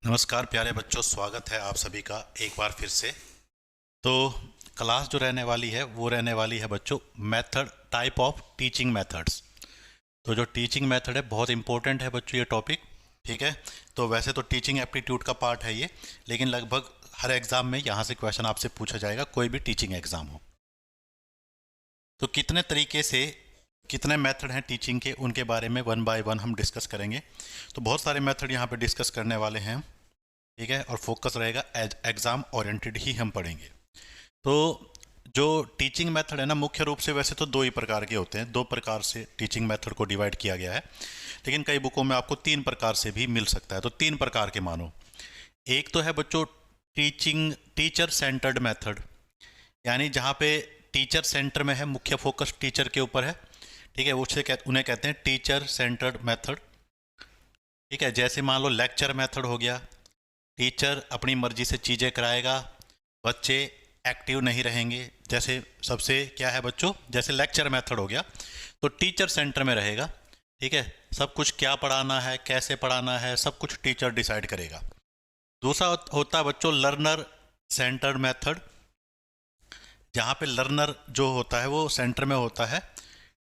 नमस्कार प्यारे बच्चों, स्वागत है आप सभी का एक बार फिर से। तो क्लास जो रहने वाली है वो रहने वाली है बच्चों method, type of teaching methods. तो जो टीचिंग मेथड है बहुत इंपॉर्टेंट है बच्चों ये टॉपिक। ठीक है, तो वैसे तो टीचिंग एप्टीट्यूड का पार्ट है ये, लेकिन लगभग हर एग्ज़ाम में यहाँ से क्वेश्चन आपसे पूछा जाएगा, कोई भी टीचिंग एग्ज़ाम हो। तो कितने तरीके से, कितने मेथड हैं टीचिंग के, उनके बारे में वन बाय वन हम डिस्कस करेंगे। तो बहुत सारे मेथड यहाँ पे डिस्कस करने वाले हैं। ठीक है, और फोकस रहेगा एग्ज़ाम ओरिएंटेड ही हम पढ़ेंगे। तो जो टीचिंग मेथड है ना, मुख्य रूप से वैसे तो दो ही प्रकार के होते हैं, दो प्रकार से टीचिंग मेथड को डिवाइड किया गया है, लेकिन कई बुकों में आपको तीन प्रकार से भी मिल सकता है। तो तीन प्रकार के मानो। एक तो है बच्चों टीचर सेंटर्ड मेथड, यानी जहाँ पे टीचर सेंटर में है, मुख्य फोकस टीचर के ऊपर है। ठीक है, उन्हें कहते हैं टीचर सेंटर्ड मेथड। ठीक है, जैसे मान लो लेक्चर मेथड हो गया, टीचर अपनी मर्जी से चीज़ें कराएगा, बच्चे एक्टिव नहीं रहेंगे। जैसे सबसे क्या है बच्चों, जैसे लेक्चर मेथड हो गया तो टीचर सेंटर में रहेगा। ठीक है, सब कुछ क्या पढ़ाना है, कैसे पढ़ाना है, सब कुछ टीचर डिसाइड करेगा। दूसरा होता है बच्चों लर्नर सेंटर्ड मेथड, जहाँ पे लर्नर जो होता है वो सेंटर में होता है।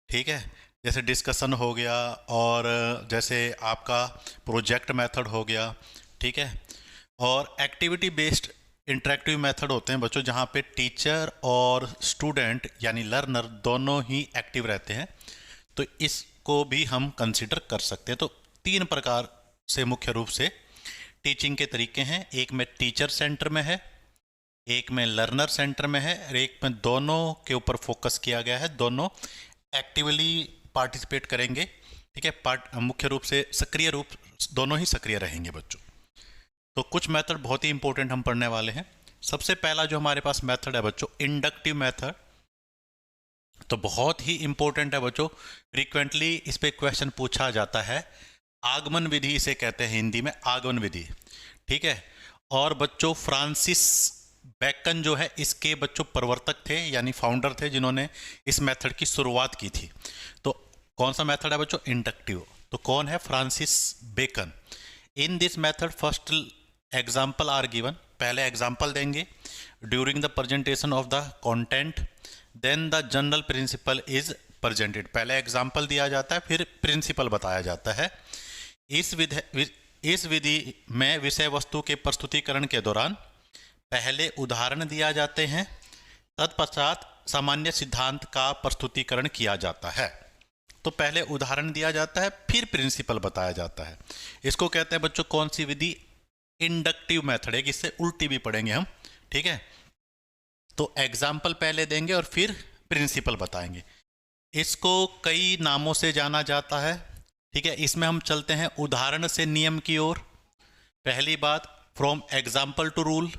ठीक है, जैसे डिस्कशन हो गया, और जैसे आपका प्रोजेक्ट मेथड हो गया। ठीक है, और एक्टिविटी बेस्ड इंटरेक्टिव मेथड होते हैं बच्चों, जहाँ पे टीचर और स्टूडेंट यानी लर्नर दोनों ही एक्टिव रहते हैं। तो इसको भी हम कंसिडर कर सकते हैं। तो तीन प्रकार से मुख्य रूप से टीचिंग के तरीके हैं। एक में टीचर सेंटर में है, एक में लर्नर सेंटर में है, और एक में दोनों के ऊपर फोकस किया गया है, दोनों एक्टिवली पार्टिसिपेट करेंगे। ठीक है, मुख्य रूप से सक्रिय रूप, दोनों ही सक्रिय रहेंगे बच्चों। तो कुछ मेथड बहुत ही इंपॉर्टेंट हम पढ़ने वाले हैं। सबसे पहला जो हमारे पास मेथड है बच्चों इंडक्टिव मेथड। तो बहुत ही इंपॉर्टेंट है बच्चों, फ्रीक्वेंटली इस पे क्वेश्चन पूछा जाता है। आगमन विधि इसे कहते हैं, हिंदी में आगमन विधि। ठीक है, और बच्चों फ्रांसिस बेकन जो है इसके बच्चों प्रवर्तक थे, यानी फाउंडर थे, जिन्होंने इस मेथड की शुरुआत की थी। तो कौन सा मेथड है बच्चों, इंडक्टिव। तो कौन है, Francis Bacon. In this method first example are given, पहले एग्जाम्पल देंगे during the presentation of the content, then the general principle is presented. पहले एग्जाम्पल दिया जाता है, फिर प्रिंसिपल बताया जाता है। इस विधि में विषय वस्तु के प्रस्तुतिकरण के दौरान पहले उदाहरण दिया जाते हैं, तत्पश्चात सामान्य सिद्धांत का प्रस्तुतिकरण किया जाता है। तो पहले उदाहरण दिया जाता है, फिर प्रिंसिपल बताया जाता है। इसको कहते हैं बच्चों कौन सी विधि, इंडक्टिव मेथड है, इससे उल्टी भी पढ़ेंगे हम। ठीक है, तो एग्जाम्पल पहले देंगे और फिर प्रिंसिपल बताएंगे। इसको कई नामों से जाना जाता है। ठीक है, इसमें हम चलते हैं उदाहरण से नियम की ओर। पहली बात, फ्रॉम एग्जाम्पल टू रूल।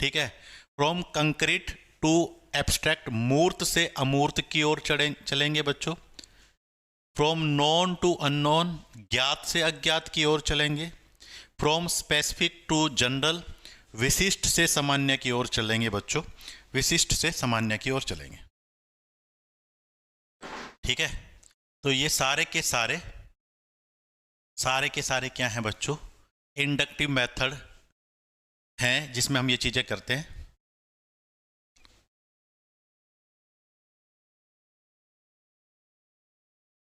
ठीक है, फ्रॉम कंक्रीट टू एब्स्ट्रैक्ट, मूर्त से अमूर्त की ओर चलेंगे बच्चों। फ्रॉम नॉन टू अननोन, ज्ञात से अज्ञात की ओर चलेंगे। फ्रॉम स्पेसिफिक टू जनरल, विशिष्ट से सामान्य की ओर चलेंगे बच्चों, विशिष्ट से सामान्य की ओर चलेंगे। ठीक है, तो ये सारे के सारे क्या हैं बच्चों, इंडक्टिव मेथड हैं, जिसमें हम ये चीजें करते हैं।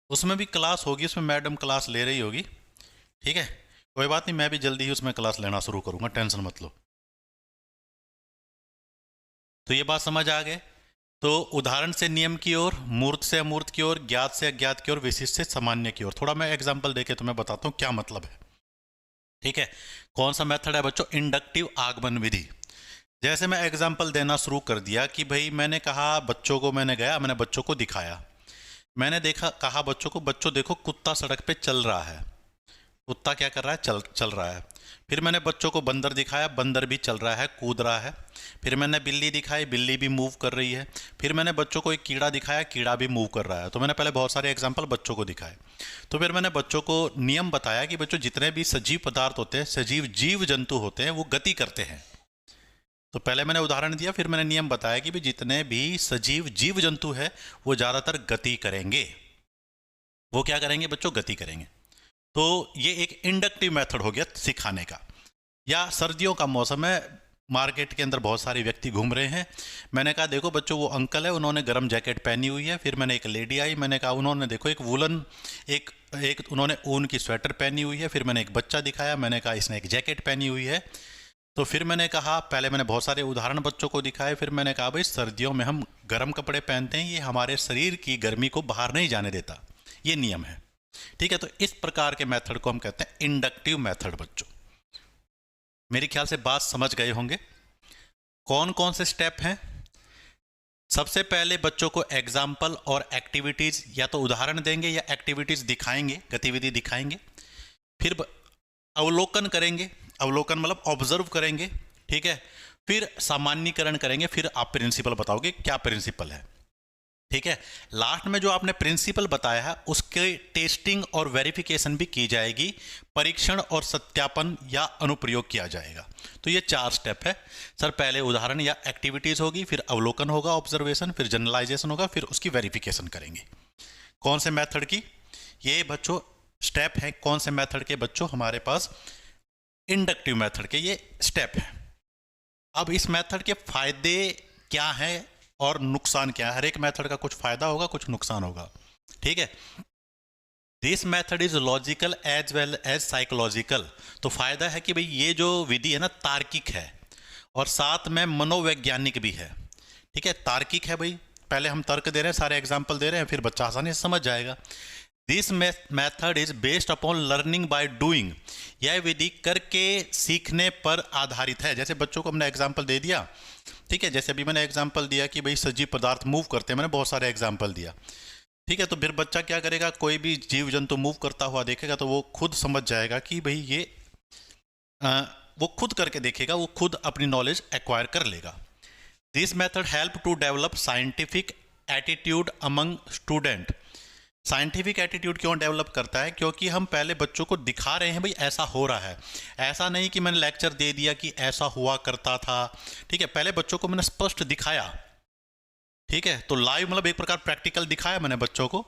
उसमें भी क्लास होगी, उसमें मैडम क्लास ले रही होगी। ठीक है, कोई बात नहीं, मैं भी जल्दी ही उसमें क्लास लेना शुरू करूंगा, टेंशन मत लो। तो ये बात समझ आ गए। तो उदाहरण से नियम की ओर, मूर्त से अमूर्त की ओर, ज्ञात से अज्ञात की ओर, विशिष्ट से सामान्य की ओर। थोड़ा मैं एग्जांपल देके तुम्हें बताता हूँ क्या मतलब है। ठीक है, कौन सा मेथड है बच्चों, इंडक्टिव आगमन विधि। जैसे मैं एग्जांपल देना शुरू कर दिया कि भाई मैंने कहा बच्चों को, मैंने बच्चों को दिखाया, मैंने कहा बच्चों को, बच्चों देखो कुत्ता सड़क पे चल रहा है। कुत्ता क्या कर रहा है, चल रहा है। फिर मैंने बच्चों को बंदर दिखाया, बंदर भी चल रहा है, कूद रहा है। फिर मैंने बिल्ली दिखाई, बिल्ली भी मूव कर रही है। फिर मैंने बच्चों को एक कीड़ा दिखाया, कीड़ा भी मूव कर रहा है। तो मैंने पहले बहुत सारे एग्जांपल बच्चों को दिखाए। तो फिर मैंने बच्चों को नियम बताया कि बच्चों जितने भी सजीव पदार्थ होते हैं, सजीव जीव जंतु होते हैं, वो गति करते हैं। तो पहले मैंने उदाहरण दिया, फिर मैंने नियम बताया कि भाई जितने भी सजीव जीव जंतु है वो ज़्यादातर गति करेंगे। वो क्या करेंगे बच्चों, गति करेंगे। तो ये एक इंडक्टिव मेथड हो गया सिखाने का। या सर्दियों का मौसम है, मार्केट के अंदर बहुत सारे व्यक्ति घूम रहे हैं। मैंने कहा देखो बच्चों, वो अंकल है, उन्होंने गर्म जैकेट पहनी हुई है। फिर मैंने एक लेडी आई, मैंने कहा उन्होंने देखो एक वुलन एक एक उन्होंने ऊन की स्वेटर पहनी हुई है। फिर मैंने एक बच्चा दिखाया, मैंने कहा इसने एक जैकेट पहनी हुई है। तो फिर मैंने कहा, पहले मैंने बहुत सारे उदाहरण बच्चों को दिखाए। फिर मैंने कहा भाई सर्दियों में हम गर्म कपड़े पहनते हैं, ये हमारे शरीर की गर्मी को बाहर नहीं जाने देता, ये नियम है। ठीक है, तो इस प्रकार के मेथड को हम कहते हैं इंडक्टिव मेथड। बच्चों मेरे ख्याल से बात समझ गए होंगे। कौन कौन से स्टेप हैं? सबसे पहले बच्चों को एग्जाम्पल और एक्टिविटीज, या तो उदाहरण देंगे या एक्टिविटीज दिखाएंगे, गतिविधि दिखाएंगे। फिर अवलोकन करेंगे, अवलोकन मतलब ऑब्जर्व करेंगे। ठीक है, फिर सामान्यीकरण करेंगे, फिर आप प्रिंसिपल बताओगे क्या प्रिंसिपल है। ठीक है, लास्ट में जो आपने प्रिंसिपल बताया है उसके टेस्टिंग और वेरिफिकेशन भी की जाएगी, परीक्षण और सत्यापन या अनुप्रयोग किया जाएगा। तो ये 4 स्टेप है सर। पहले उदाहरण या एक्टिविटीज होगी, फिर अवलोकन होगा, ऑब्जर्वेशन, फिर जनरलाइजेशन होगा, फिर उसकी वेरिफिकेशन करेंगे। कौन से मेथड की? ये बच्चों स्टेप है। कौन से मेथड के बच्चों? हमारे पास इंडक्टिव मेथड के ये स्टेप है। अब इस मेथड के फायदे क्या हैं और नुकसान क्या है? हर एक मेथड का कुछ फायदा होगा, कुछ नुकसान होगा। ठीक है, this method is logical as well as psychological. तो फायदा है कि भाई ये जो विधि है ना, तार्किक है और साथ में मनोवैज्ञानिक भी है। ठीक है, तार्किक है भाई, पहले हम तर्क दे रहे हैं, सारे एग्जाम्पल दे रहे हैं, फिर बच्चा आसानी से समझ जाएगा। This method is based upon learning by doing. यह विधि करके सीखने पर आधारित है। जैसे बच्चों को हमने एग्जाम्पल दे दिया, ठीक है, जैसे अभी मैंने एग्जाम्पल दिया कि भाई सजीव पदार्थ मूव करते हैं, मैंने बहुत सारे एग्जाम्पल दिया। ठीक है, तो फिर बच्चा क्या करेगा, कोई भी जीव जंतु मूव करता हुआ देखेगा तो वो खुद समझ जाएगा कि भाई ये वो खुद करके देखेगा, वो खुद अपनी नॉलेज एक्वायर कर लेगा। This method help to develop scientific attitude among student. Scientific attitude क्यों डेवलप करता है? क्योंकि हम पहले बच्चों को दिखा रहे हैं भाई ऐसा हो रहा है, ऐसा नहीं कि मैंने लेक्चर दे दिया कि ऐसा हुआ करता था। ठीक है, पहले बच्चों को मैंने स्पष्ट दिखाया। ठीक है, तो लाइव मतलब एक प्रकार प्रैक्टिकल दिखाया मैंने बच्चों को।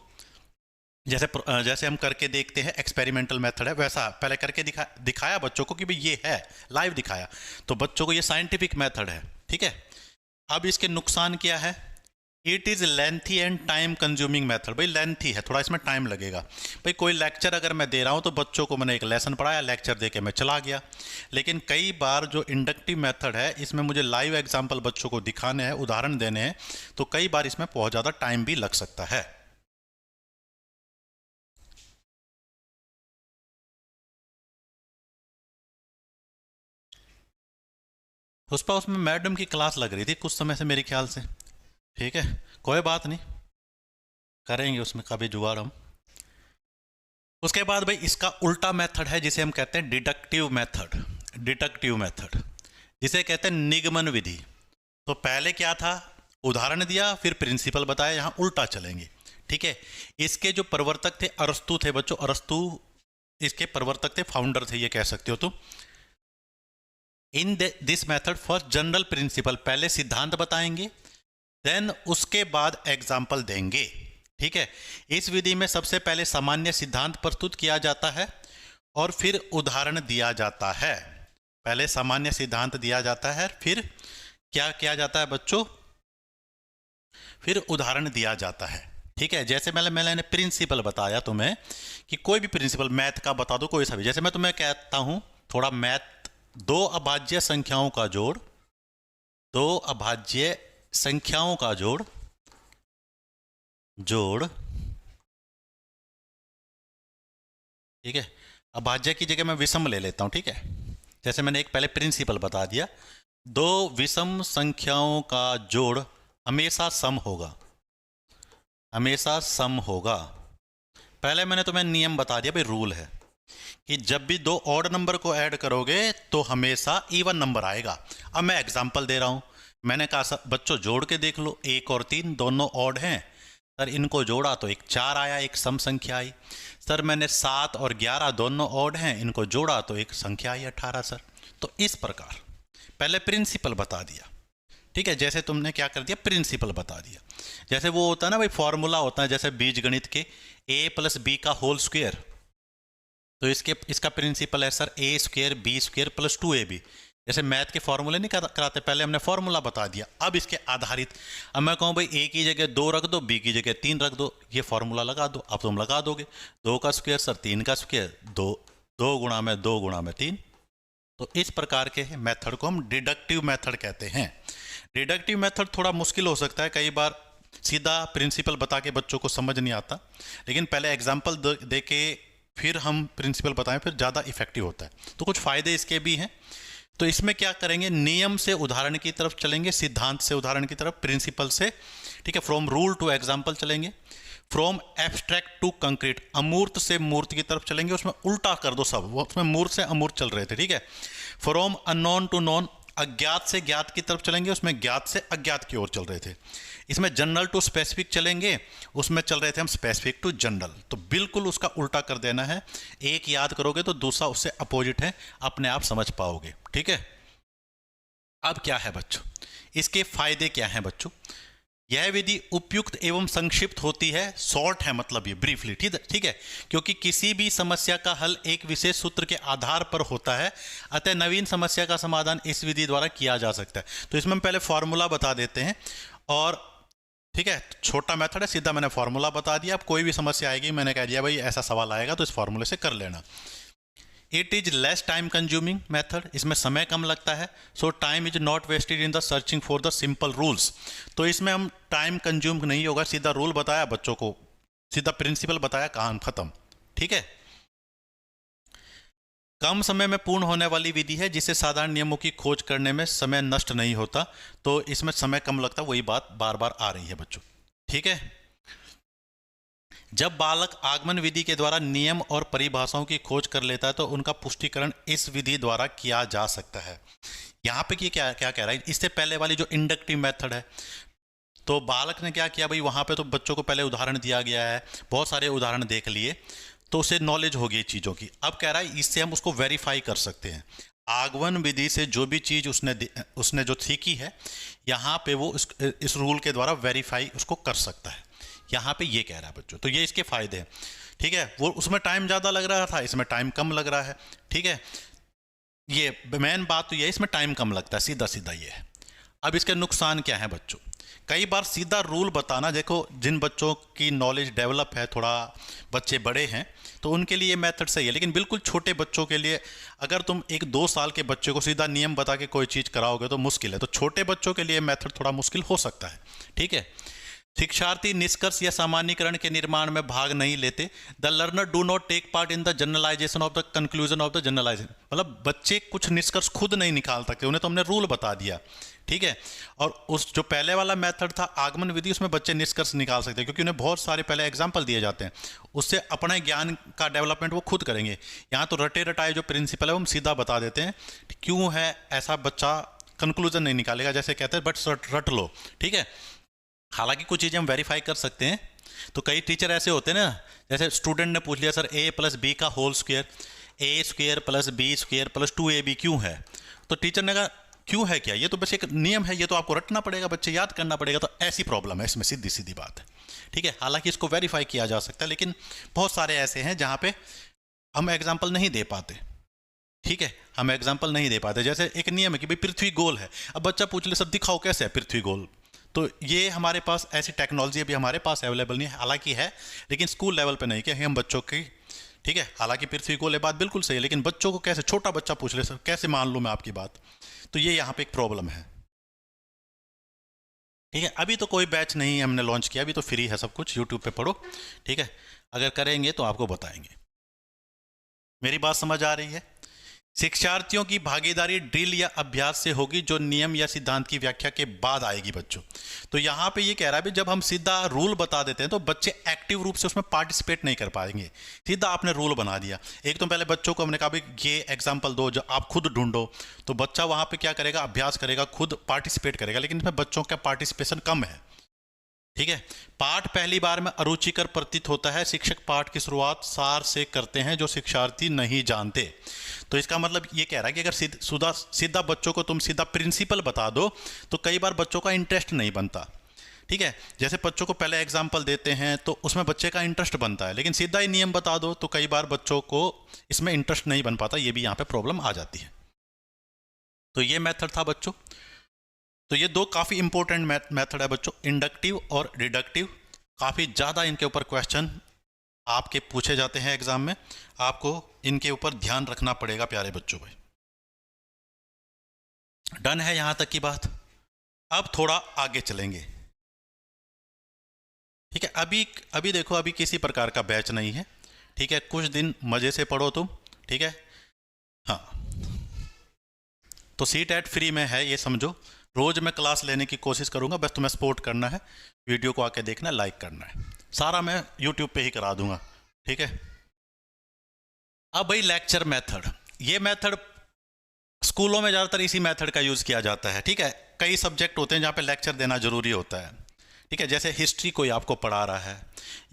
जैसे हम करके देखते हैं, एक्सपेरिमेंटल मेथड है, वैसा पहले करके दिखाया बच्चों को कि भाई ये है, लाइव दिखाया। तो बच्चों को ये साइंटिफिक मेथड है। ठीक है, अब इसके नुकसान क्या है? It is lengthy and time consuming method. भाई लेंथी है, थोड़ा इसमें टाइम लगेगा। भाई कोई लेक्चर अगर मैं दे रहा हूँ तो बच्चों को मैंने एक लेसन पढ़ाया, लेक्चर दे के मैं चला गया। लेकिन कई बार जो इंडक्टिव मेथड है, इसमें मुझे लाइव एग्जाम्पल बच्चों को दिखाने हैं, उदाहरण देने हैं, तो कई बार इसमें बहुत ज़्यादा टाइम भी लग सकता है। उसमें मैडम की क्लास लग रही थी कुछ समय से मेरे ख्याल से। ठीक है, कोई बात नहीं, करेंगे उसमें कभी जुगाड़ हम। उसके बाद भाई इसका उल्टा मेथड है जिसे हम कहते हैं डिडक्टिव मेथड। डिडक्टिव मेथड जिसे कहते हैं निगमन विधि। तो पहले क्या था, उदाहरण दिया, फिर प्रिंसिपल बताया, यहाँ उल्टा चलेंगे। ठीक है, इसके जो प्रवर्तक थे अरस्तु थे बच्चों, अरस्तु इसके प्रवर्तक थे, फाउंडर थे ये कह सकते हो। तो इन this method first general principle, पहले सिद्धांत बताएंगे, देन उसके बाद एग्जाम्पल देंगे। ठीक है, इस विधि में सबसे पहले सामान्य सिद्धांत प्रस्तुत किया जाता है और फिर उदाहरण दिया जाता है। पहले सामान्य सिद्धांत दिया जाता है, फिर क्या किया जाता है बच्चों? फिर उदाहरण दिया जाता है। ठीक है, जैसे मैंने प्रिंसिपल बताया तुम्हें कि कोई भी प्रिंसिपल मैथ का बता दो, कोई सा भी। जैसे मैं तुम्हें कहता हूं थोड़ा मैथ, 2 अभाज्य संख्याओं का जोड़, 2 अभाज्य संख्याओं का जोड़ ठीक है, अभाज्य की जगह मैं विषम ले लेता हूं। ठीक है, जैसे मैंने एक पहले प्रिंसिपल बता दिया, 2 विषम संख्याओं का जोड़ हमेशा सम होगा, हमेशा सम होगा। पहले मैंने तुम्हें नियम बता दिया भाई, रूल है कि जब भी 2 ऑड नंबर को ऐड करोगे तो हमेशा इवन नंबर आएगा। अब मैं एग्जांपल दे रहा हूं, मैंने कहा बच्चों जोड़ के देख लो, 1 और 3 दोनों ऑड हैं सर, इनको जोड़ा तो एक 4 आया, एक सम संख्या आई। सर मैंने 7 और 11 दोनों ऑड हैं, इनको जोड़ा तो एक संख्या आई 18 सर। तो इस प्रकार पहले प्रिंसिपल बता दिया। ठीक है, जैसे तुमने क्या कर दिया, प्रिंसिपल बता दिया। जैसे वो होता है ना भाई, फॉर्मूला होता है जैसे बीज गणित के, a + b का होल स्क्वायर। तो इसका प्रिंसिपल है sir a square b square plus 2ab। जैसे मैथ के फॉर्मूले नहीं कराते, पहले हमने फॉर्मूला बता दिया, अब इसके आधारित अब मैं कहूँ भाई ए की जगह 2 रख दो, बी की जगह 3 रख दो, ये फॉर्मूला लगा दो। अब तुम लगा दोगे 2 का स्क्वायर सर 3 का स्क्वायर, 2 गुणा में 2 गुणा में 3। तो इस प्रकार के मेथड को हम डिडक्टिव मेथड कहते हैं। डिडक्टिव मेथड थोड़ा मुश्किल हो सकता है, कई बार सीधा प्रिंसिपल बता के बच्चों को समझ नहीं आता, लेकिन पहले एग्जाम्पल दे के फिर हम प्रिंसिपल बताएं, फिर ज़्यादा इफेक्टिव होता है। तो कुछ फ़ायदे इसके भी हैं। तो इसमें क्या करेंगे, नियम से उदाहरण की तरफ चलेंगे, सिद्धांत से उदाहरण की तरफ, प्रिंसिपल से, ठीक है, फ्रॉम रूल टू एग्जाम्पल चलेंगे, फ्रॉम एब्स्ट्रैक्ट टू कंक्रीट, अमूर्त से मूर्त की तरफ चलेंगे, उसमें उल्टा कर दो सब, वो उसमें मूर्त से अमूर्त चल रहे थे, ठीक है। फ्रॉम अननोन टू नॉन, अज्ञात से ज्ञात की तरफ चलेंगे, उसमें ज्ञात से अज्ञात की ओर चल रहे थे। इसमें जनरल टू स्पेसिफिक चलेंगे, उसमें चल रहे थे हम स्पेसिफिक टू जनरल। तो बिल्कुल उसका उल्टा कर देना है, एक याद करोगे तो दूसरा उससे अपोजिट है, अपने आप समझ पाओगे, ठीक है। अब क्या है बच्चों, इसके फायदे क्या हैं बच्चों। यह विधि उपयुक्त एवं संक्षिप्त होती है, शॉर्ट है मतलब ये ब्रीफली, ठीक है, क्योंकि किसी भी समस्या का हल एक विशेष सूत्र के आधार पर होता है, अतः नवीन समस्या का समाधान इस विधि द्वारा किया जा सकता है। तो इसमें हम पहले फॉर्मूला बता देते हैं, और ठीक है, छोटा मेथड है, सीधा मैंने फॉर्मूला बता दिया। अब कोई भी समस्या आएगी, मैंने कह दिया भाई ऐसा सवाल आएगा तो इस फॉर्मूले से कर लेना। It is less time consuming method, इसमें समय कम लगता है। So time is not wasted in the searching for the simple rules, तो इसमें हम टाइम कंज्यूम नहीं होगा, सीधा रूल बताया बच्चों को, सीधा प्रिंसिपल बताया, कहानी खत्म, ठीक है। कम समय में पूर्ण होने वाली विधि है, जिससे साधारण नियमों की खोज करने में समय नष्ट नहीं होता, तो इसमें समय कम लगता, वही बात बार बार आ रही है बच्चों, ठीक है। जब बालक आगमन विधि के द्वारा नियम और परिभाषाओं की खोज कर लेता है, तो उनका पुष्टिकरण इस विधि द्वारा किया जा सकता है। यहाँ पे क्या क्या कह रहा है, इससे पहले वाली जो इंडक्टिव मेथड है, तो बालक ने क्या किया भाई, वहाँ पे तो बच्चों को पहले उदाहरण दिया गया है, बहुत सारे उदाहरण देख लिए, तो उसे नॉलेज हो गई चीज़ों की। अब कह रहा है इससे हम उसको वेरीफाई कर सकते हैं। आगमन विधि से जो भी चीज़ उसने जो सीखी है, यहाँ पे वो इस रूल के द्वारा वेरीफाई उसको कर सकता है, यहाँ पे ये कह रहा है बच्चों। तो ये इसके फायदे हैं, ठीक है। वो उसमें टाइम ज़्यादा लग रहा था, इसमें टाइम कम लग रहा है, ठीक है। ये मेन बात तो ये है, इसमें टाइम कम लगता है, सीधा सीधा ये है। अब इसके नुकसान क्या है बच्चों, कई बार सीधा रूल बताना, देखो जिन बच्चों की नॉलेज डेवलप है, थोड़ा बच्चे बड़े हैं, तो उनके लिए ये मेथड सही है, लेकिन बिल्कुल छोटे बच्चों के लिए अगर तुम 1-2 साल के बच्चे को सीधा नियम बता के कोई चीज़ कराओगे तो मुश्किल है। तो छोटे बच्चों के लिए मेथड थोड़ा मुश्किल हो सकता है, ठीक है। शिक्षार्थी निष्कर्ष या सामान्यकरण के निर्माण में भाग नहीं लेते। The learner do not take part in the generalization of the conclusion of the generalization, मतलब बच्चे कुछ निष्कर्ष खुद नहीं निकाल सकते, उन्हें तो हमने रूल बता दिया, ठीक है। और उस जो पहले वाला मेथड था आगमन विधि, उसमें बच्चे निष्कर्ष निकाल सकते हैं, क्योंकि उन्हें बहुत सारे पहले एग्जाम्पल दिए जाते हैं, उससे अपने ज्ञान का डेवलपमेंट वो खुद करेंगे। यहाँ तो रटे रटाए जो प्रिंसिपल है वो हम सीधा बता देते हैं, क्यों है ऐसा, बच्चा कंक्लूजन नहीं निकालेगा, जैसे कहते हैं बट रट लो, ठीक है। हालांकि कुछ चीज़ें हम वेरीफाई कर सकते हैं। तो कई टीचर ऐसे होते हैं ना, जैसे स्टूडेंट ने पूछ लिया सर a + b का whole square, a² + b² + 2ab क्यों है, तो टीचर ने कहा क्यों है क्या, ये तो बस एक नियम है, ये तो आपको रटना पड़ेगा, बच्चे याद करना पड़ेगा। तो ऐसी प्रॉब्लम है इसमें, सीधी सीधी बात है, ठीक है। हालांकि इसको वेरीफाई किया जा सकता है, लेकिन बहुत सारे ऐसे हैं जहाँ पे हम एग्जाम्पल नहीं दे पाते, ठीक है, हम एग्जाम्पल नहीं दे पाते। जैसे एक नियम है कि भाई पृथ्वी गोल है, अब बच्चा पूछ ले सर दिखाओ कैसे है पृथ्वी गोल, तो ये हमारे पास ऐसी टेक्नोलॉजी अभी हमारे पास अवेलेबल नहीं है, हालांकि है, लेकिन स्कूल लेवल पे नहीं कि हम बच्चों की, ठीक है। हालांकि पृथ्वी गोल है, बात बिल्कुल सही है, लेकिन बच्चों को कैसे, छोटा बच्चा पूछ ले सर कैसे मान लूँ मैं आपकी बात, तो ये यहाँ पे एक प्रॉब्लम है, ठीक है। अभी तो कोई बैच नहीं है, हमने लॉन्च किया, अभी तो फ्री है सब कुछ, यूट्यूब पे पढ़ो, ठीक है। अगर करेंगे तो आपको बताएंगे। मेरी बात समझ आ रही है। शिक्षार्थियों की भागीदारी ड्रिल या अभ्यास से होगी, जो नियम या सिद्धांत की व्याख्या के बाद आएगी बच्चों। तो यहाँ पे ये कह रहा है जब हम सीधा रूल बता देते हैं तो बच्चे एक्टिव रूप से उसमें पार्टिसिपेट नहीं कर पाएंगे, सीधा आपने रूल बना दिया। एक तो पहले बच्चों को हमने कहा भाई ये एग्जाम्पल दो, जो आप खुद ढूंढो, तो बच्चा वहाँ पे क्या करेगा, अभ्यास करेगा, खुद पार्टिसिपेट करेगा, लेकिन इसमें बच्चों का पार्टिसिपेशन कम है, ठीक है। पाठ पहली बार में अरुचिकर प्रतीत होता है। शिक्षक पाठ की शुरुआत सार से करते हैं जो शिक्षार्थी नहीं जानते। तो इसका मतलब ये कह रहा है कि अगर सीधा बच्चों को तुम सीधा प्रिंसिपल बता दो तो कई बार बच्चों का इंटरेस्ट नहीं बनता। ठीक है, जैसे बच्चों को पहले एग्जाम्पल देते हैं तो उसमें बच्चे का इंटरेस्ट बनता है, लेकिन सीधा ही नियम बता दो तो कई बार बच्चों को इसमें इंटरेस्ट नहीं बन पाता, ये भी यहाँ पे प्रॉब्लम आ जाती है। तो ये मेथड था बच्चों। तो ये दो काफ़ी इंपॉर्टेंट मेथड है बच्चों, इंडक्टिव और डिडक्टिव। काफ़ी ज़्यादा इनके ऊपर क्वेश्चन आपके पूछे जाते हैं एग्जाम में, आपको इनके ऊपर ध्यान रखना पड़ेगा प्यारे बच्चों भाई। डन है यहाँ तक की बात। अब थोड़ा आगे चलेंगे, ठीक है। अभी देखो, अभी किसी प्रकार का बैच नहीं है, ठीक है। कुछ दिन मज़े से पढ़ो तुम, ठीक है। हाँ, तो CTET फ्री में है, ये समझो। रोज़ मैं क्लास लेने की कोशिश करूँगा, बस तुम्हें सपोर्ट करना है, वीडियो को आके देखना है, लाइक करना है, सारा मैं यूट्यूब पे ही करा दूँगा, ठीक है। अब भाई लेक्चर मेथड, ये मेथड स्कूलों में ज़्यादातर इसी मेथड का यूज़ किया जाता है, ठीक है। कई सब्जेक्ट होते हैं जहाँ पे लेक्चर देना ज़रूरी होता है, ठीक है। जैसे हिस्ट्री कोई आपको पढ़ा रहा है,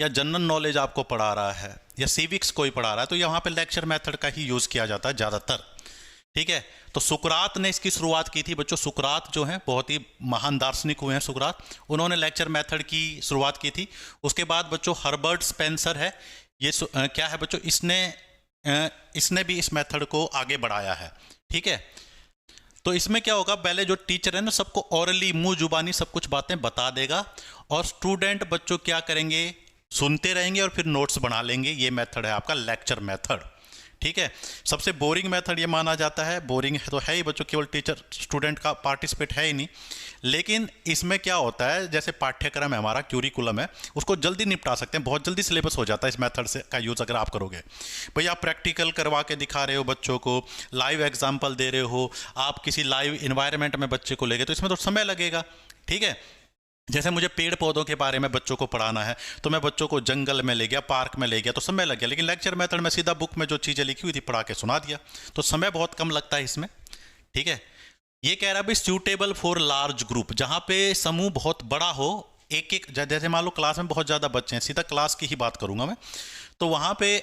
या जनरल नॉलेज आपको पढ़ा रहा है, या सिविक्स कोई पढ़ा रहा है, तो यहाँ पे लेक्चर मेथड का ही यूज़ किया जाता है ज़्यादातर, ठीक है। तो सुकरात ने इसकी शुरुआत की थी बच्चों। सुकरात जो हैं बहुत ही महान दार्शनिक हुए हैं सुकरात, उन्होंने लेक्चर मेथड की शुरुआत की थी। उसके बाद बच्चों हर्बर्ट स्पेंसर है, ये क्या है बच्चों, इसने भी इस मेथड को आगे बढ़ाया है, ठीक है। तो इसमें क्या होगा, पहले जो टीचर है ना सबको ओरली, मुंह जुबानी सब कुछ बातें बता देगा, और स्टूडेंट बच्चों क्या करेंगे, सुनते रहेंगे और फिर नोट्स बना लेंगे। ये मेथड है आपका लेक्चर मेथड, ठीक है। सबसे बोरिंग मेथड ये माना जाता है, बोरिंग है तो है ही बच्चों, केवल टीचर स्टूडेंट का पार्टिसिपेट है ही नहीं। लेकिन इसमें क्या होता है, जैसे पाठ्यक्रम है हमारा, क्यूरिकुलम है, उसको जल्दी निपटा सकते हैं, बहुत जल्दी सिलेबस हो जाता है इस मेथड से का यूज़ अगर आप करोगे। भाई आप प्रैक्टिकल करवा के दिखा रहे हो बच्चों को, लाइव एग्जाम्पल दे रहे हो, आप किसी लाइव इन्वायरमेंट में बच्चे को ले गए, तो इसमें तो समय लगेगा, ठीक है। जैसे मुझे पेड़ पौधों के बारे में बच्चों को पढ़ाना है, तो मैं बच्चों को जंगल में ले गया, पार्क में ले गया, तो समय लग गया। लेकिन लेक्चर मेथड में सीधा बुक में जो चीज़ें लिखी हुई थी पढ़ा के सुना दिया, तो समय बहुत कम लगता है इसमें, ठीक है। ये कह रहा है भाई सूटेबल फॉर लार्ज ग्रुप, जहाँ पे समूह बहुत बड़ा हो, एक जैसे मान लो क्लास में बहुत ज़्यादा बच्चे हैं, सीधा क्लास की ही बात करूँगा मैं, तो वहाँ पे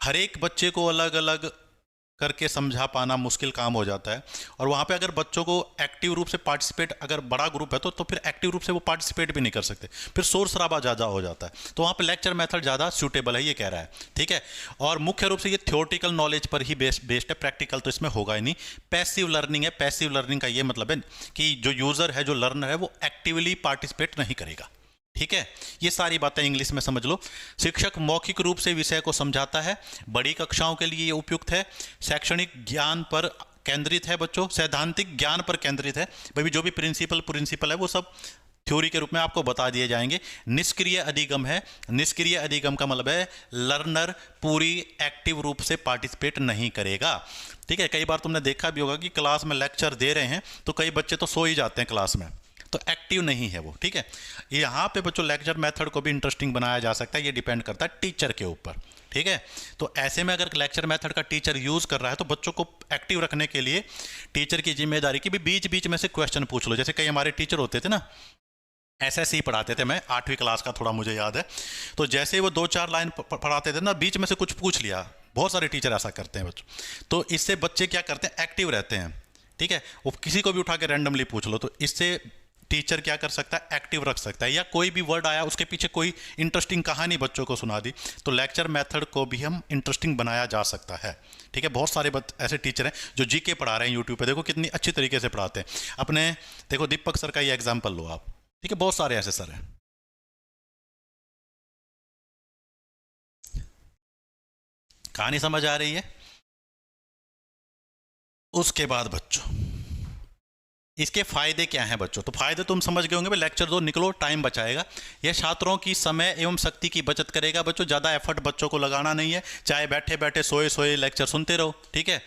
हर एक बच्चे को अलग अलग करके समझा पाना मुश्किल काम हो जाता है। और वहाँ पे अगर बच्चों को एक्टिव रूप से पार्टिसिपेट, अगर बड़ा ग्रुप है तो फिर एक्टिव रूप से वो पार्टिसिपेट भी नहीं कर सकते, फिर शोर शराबा ज़्यादा हो जाता है। तो वहाँ पे लेक्चर मेथड ज़्यादा सूटेबल है, ये कह रहा है, ठीक है। और मुख्य रूप से ये थ्योरेटिकल नॉलेज पर ही बेस्ड है, प्रैक्टिकल तो इसमें होगा ही नहीं। पैसिव लर्निंग है, पैसिव लर्निंग का ये मतलब है कि जो यूज़र है, जो लर्नर है, वो एक्टिवली पार्टिसिपेट नहीं करेगा, ठीक है। ये सारी बातें इंग्लिश में समझ लो। शिक्षक मौखिक रूप से विषय को समझाता है, बड़ी कक्षाओं के लिए ये उपयुक्त है, शैक्षणिक ज्ञान पर केंद्रित है बच्चों, सैद्धांतिक ज्ञान पर केंद्रित है। भाई जो भी प्रिंसिपल है वो सब थ्योरी के रूप में आपको बता दिए जाएंगे। निष्क्रिय अधिगम है, निष्क्रिय अधिगम का मतलब है लर्नर पूरी एक्टिव रूप से पार्टिसिपेट नहीं करेगा, ठीक है। कई बार तुमने देखा भी होगा कि क्लास में लेक्चर दे रहे हैं तो कई बच्चे तो सो ही जाते हैं क्लास में, तो एक्टिव नहीं है वो, ठीक है। यहाँ पे बच्चों लेक्चर मेथड को भी इंटरेस्टिंग बनाया जा सकता है, ये डिपेंड करता है टीचर के ऊपर, ठीक है। तो ऐसे में अगर लेक्चर मेथड का टीचर यूज़ कर रहा है तो बच्चों को एक्टिव रखने के लिए टीचर की जिम्मेदारी की भी बीच बीच में से क्वेश्चन पूछ लो। जैसे कई हमारे टीचर होते थे ना, SSC पढ़ाते थे, मैं 8वीं क्लास का थोड़ा मुझे याद है, तो जैसे वो 2-4 लाइन पढ़ाते थे ना, बीच में से कुछ पूछ लिया, बहुत सारे टीचर ऐसा करते हैं बच्चों, तो इससे बच्चे क्या करते हैं, एक्टिव रहते हैं, ठीक है। वो किसी को भी उठा के रैंडमली पूछ लो, तो इससे टीचर क्या कर सकता है, एक्टिव रख सकता है। या कोई भी वर्ड आया उसके पीछे कोई इंटरेस्टिंग कहानी बच्चों को सुना दी, तो लेक्चर मेथड को भी हम इंटरेस्टिंग बनाया जा सकता है, ठीक है। बहुत सारे ऐसे टीचर हैं जो जीके पढ़ा रहे हैं यूट्यूब पे, देखो कितनी अच्छी तरीके से पढ़ाते हैं अपने। देखो दीपक सर का ये एग्जाम्पल लो आप, ठीक है, बहुत सारे ऐसे सर हैं। कहानी समझ आ रही है। उसके बाद बच्चों इसके फायदे क्या हैं बच्चों, तो फायदे तुम समझ गए होंगे भाई, लेक्चर दो, निकलो, टाइम बचाएगा, यह छात्रों की समय एवं शक्ति की बचत करेगा बच्चों, ज़्यादा एफर्ट बच्चों को लगाना नहीं है, चाहे बैठे बैठे सोए लेक्चर सुनते रहो, ठीक है।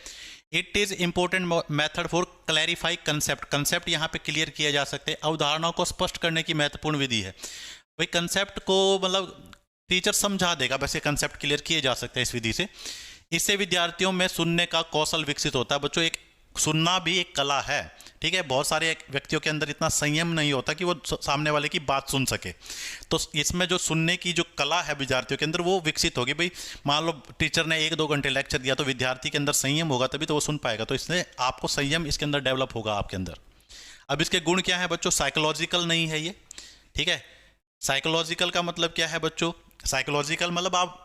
It is important method for clarify concept यहाँ पे क्लियर किए जा सकते हैं, अवधारणाओं को स्पष्ट करने की महत्वपूर्ण विधि है। भाई कंसेप्ट को मतलब टीचर समझा देगा, वैसे कंसेप्ट क्लियर किए जा सकते हैं इस विधि से। इससे विद्यार्थियों में सुनने का कौशल विकसित होता है बच्चों। एक सुनना भी एक कला है, ठीक है। बहुत सारे व्यक्तियों के अंदर इतना संयम नहीं होता कि वो सामने वाले की बात सुन सके, तो इसमें जो सुनने की जो कला है विद्यार्थियों के अंदर वो विकसित होगी। भाई मान लो टीचर ने 1-2 घंटे लेक्चर दिया, तो विद्यार्थी के अंदर संयम होगा तभी तो वो सुन पाएगा, तो इसलिए आपको संयम इसके अंदर डेवलप होगा आपके अंदर। अब इसके गुण क्या है बच्चों, साइकोलॉजिकल नहीं है ये, ठीक है। साइकोलॉजिकल का मतलब क्या है बच्चों? साइकोलॉजिकल मतलब आप